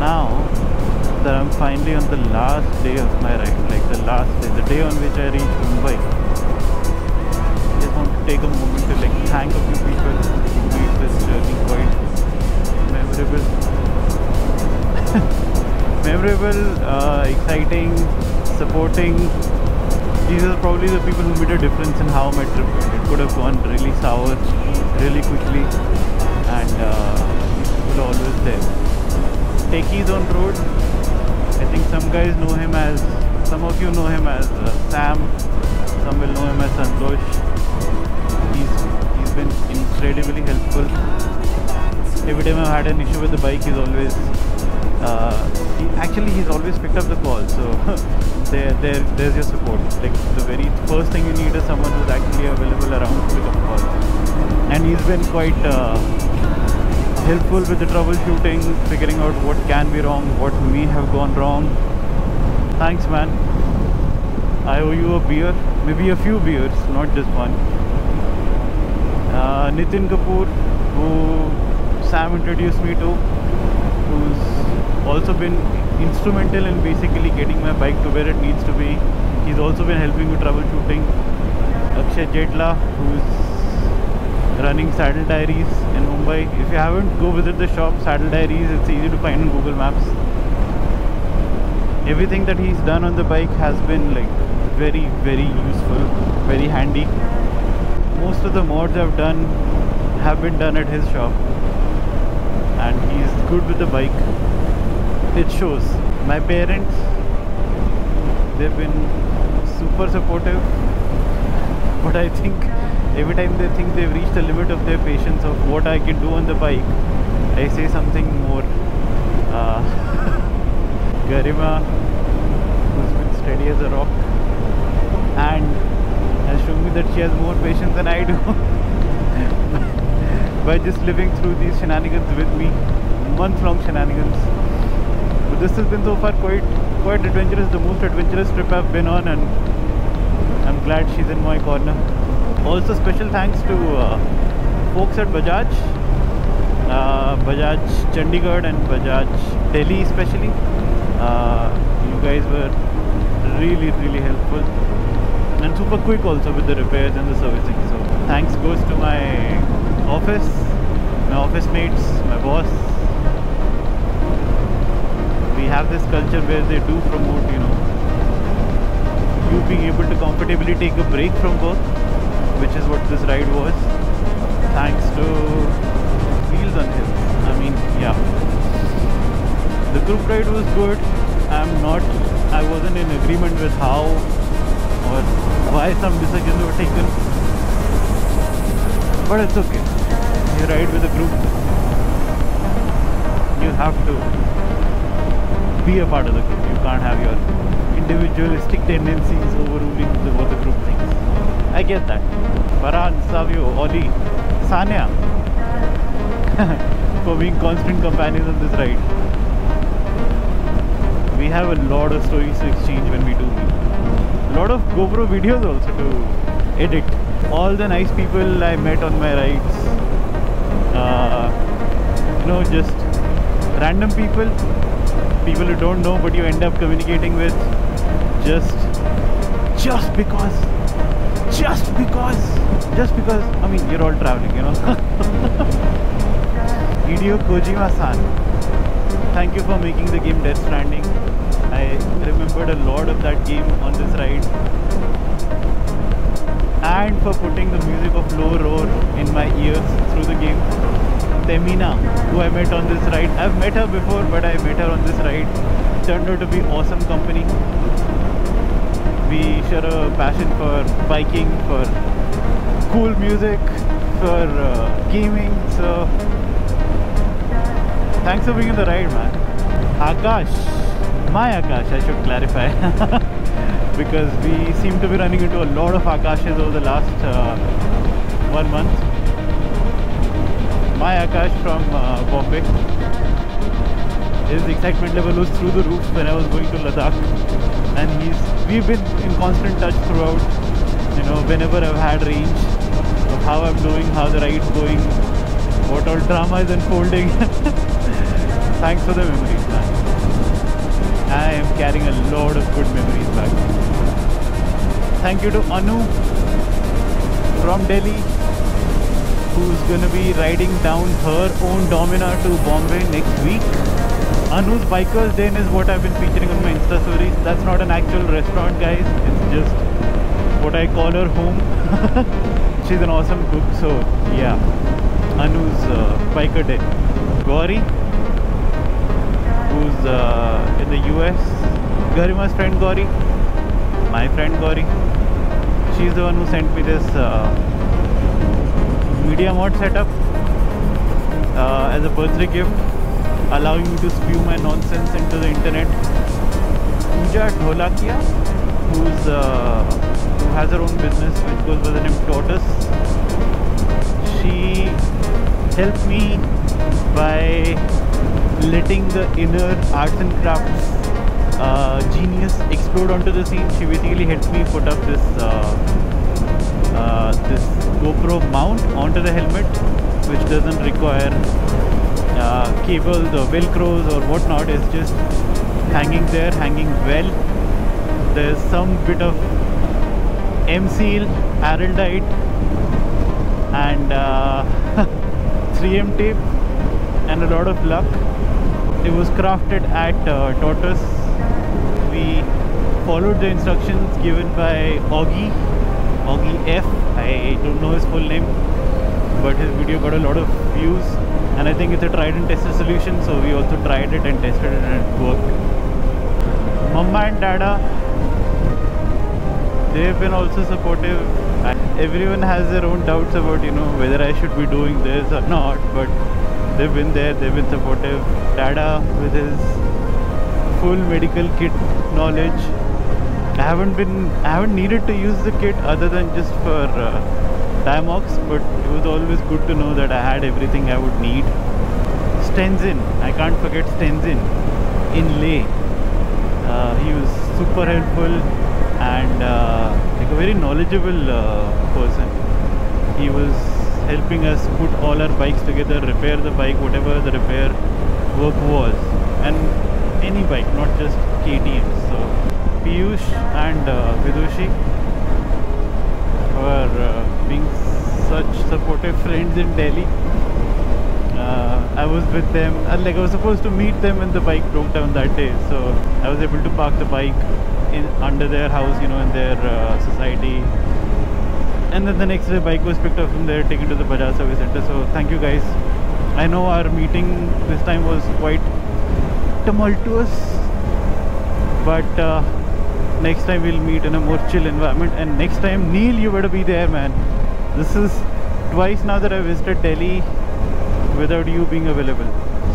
now that I'm finally on the last day of my ride, like the last day, the day on which I reached Mumbai, I just want to take a moment to like thank a few people who made this journey quite memorable. Memorable, exciting, supporting. These are probably the people who made a difference in how my trip went. It could have gone really sour really quickly, and these people are always there. Techies on road. I think some guys know him as, some of you know him as Sam. Some will know him as Santosh. He's been incredibly helpful. Every time I've had an issue with the bike, he's always he's always picked up the call. So there's your support. Like the very first thing you need is someone who's actually available around to pick up a call. And he's been quite helpful with the troubleshooting, figuring out what can be wrong, what may have gone wrong. Thanks, man. I owe you a beer, maybe a few beers, not just one. Nitin Kapoor, who Sam introduced me to, who's also been instrumental in basically getting my bike to where it needs to be. He's also been helping with troubleshooting. Akshay Jetla, who's running Saddle Diaries in Mumbai. If you haven't, go visit the shop, Saddle Diaries. It's easy to find on Google Maps. Everything that he's done on the bike has been like very, very useful, very handy. Most of the mods I've done have been done at his shop, and he's good with the bike. It shows. My parents, they've been super supportive, but I think every time they think they've reached the limit of their patience of what I can do on the bike, I say something more. Garima, who's been steady as a rock and has shown me that she has more patience than I do by just living through these shenanigans with me, month-long shenanigans. But this has been so far quite adventurous, the most adventurous trip I've been on, and I'm glad she's in my corner. Also special thanks to folks at Bajaj, Bajaj Chandigarh and Bajaj Delhi especially. You guys were really, really helpful and super quick also with the repairs and the servicing. So thanks goes to my office mates, my boss. We have this culture where they do promote, you being able to comfortably take a break from work, which is what this ride was, thanks to Wheels on Hills. I mean, yeah. The group ride was good. I wasn't in agreement with how or why some decisions were taken, but it's okay. You ride with a group, you have to be a part of the group. You can't have your individualistic tendencies overruling what the group thinks. I get that. Farhan, Savio, Oli, Sanya for being constant companions on this ride. We have a lot of stories to exchange when we do meet. A lot of GoPro videos also to edit. All the nice people I met on my rides. Just random people who don't know but you end up communicating with just because I mean, you're all traveling, Hideo Kojima-san, thank you for making the game Death Stranding. I remembered a lot of that game on this ride, and for putting the music of Low Roar in my ears through the game. Temina, who I met on this ride. I've met her before, but I met her on this ride. Turned out to be awesome company. We share a passion for biking, for cool music, for gaming. So thanks for being on the ride, man. Akash, my Akash, I should clarify, because we seem to be running into a lot of Akashes over the last 1 month. My Akash from Bombay. His excitement level was through the roof when I was going to Ladakh, and we've been in constant touch throughout. Whenever I've had range, of how I'm doing, how the ride's going, what all drama is unfolding. Thanks for the memories, man. I am carrying a lot of good memories back. Thank you to Anu from Delhi, who's gonna be riding down her own Domina to Bombay next week. Anu's Bikers Den is what I've been featuring on my Insta stories. That's not an actual restaurant, guys. It's just what I call her home. She's an awesome cook, so yeah. Anu's Biker Den. Gauri, who's in the US. Garima's friend Gauri. My friend Gauri. She's the one who sent me this media mod setup as a birthday gift, allowing me to spew my nonsense into the internet. Pooja Dholakia, who has her own business which goes by the name Tortoise. She helped me by letting the inner arts and crafts genius explode onto the scene. She basically helped me put up this this GoPro mount onto the helmet, which doesn't require cables or velcros or whatnot. It's just hanging there, hanging well. There's some bit of M-Seal, Araldite and 3M tape and a lot of luck. It was crafted at Tortoise. We followed the instructions given by Augie F. I don't know his full name, but his video got a lot of views, and I think it's a tried and tested solution, so we also tried it and tested it and it worked. Mama and Dada, they've been also supportive. Everyone has their own doubts about, you know, whether I should be doing this or not, but they've been there, they've been supportive. Dada with his full medical kit knowledge. I haven't needed to use the kit other than just for Diamox, but it was always good to know that I had everything I would need. Stenzin, I can't forget Stenzin in Leh. He was super helpful and like a very knowledgeable person. He was helping us put all our bikes together, repair the bike, whatever the repair work was, and any bike, not just KTM. So Piyush and Vidushi were being such supportive friends in Delhi. I was with them, like I was supposed to meet them when the bike broke down that day, so I was able to park the bike under their house, you know, in their society. And then the next day bike was picked up from there, taken to the Bajaj service center. So thank you guys. I know our meeting this time was quite tumultuous, but next time we'll meet in a more chill environment. And next time, Neil, you better be there, man. This is twice now that I visited Delhi without you being available,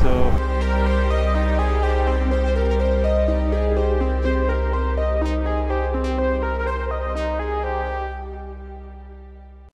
so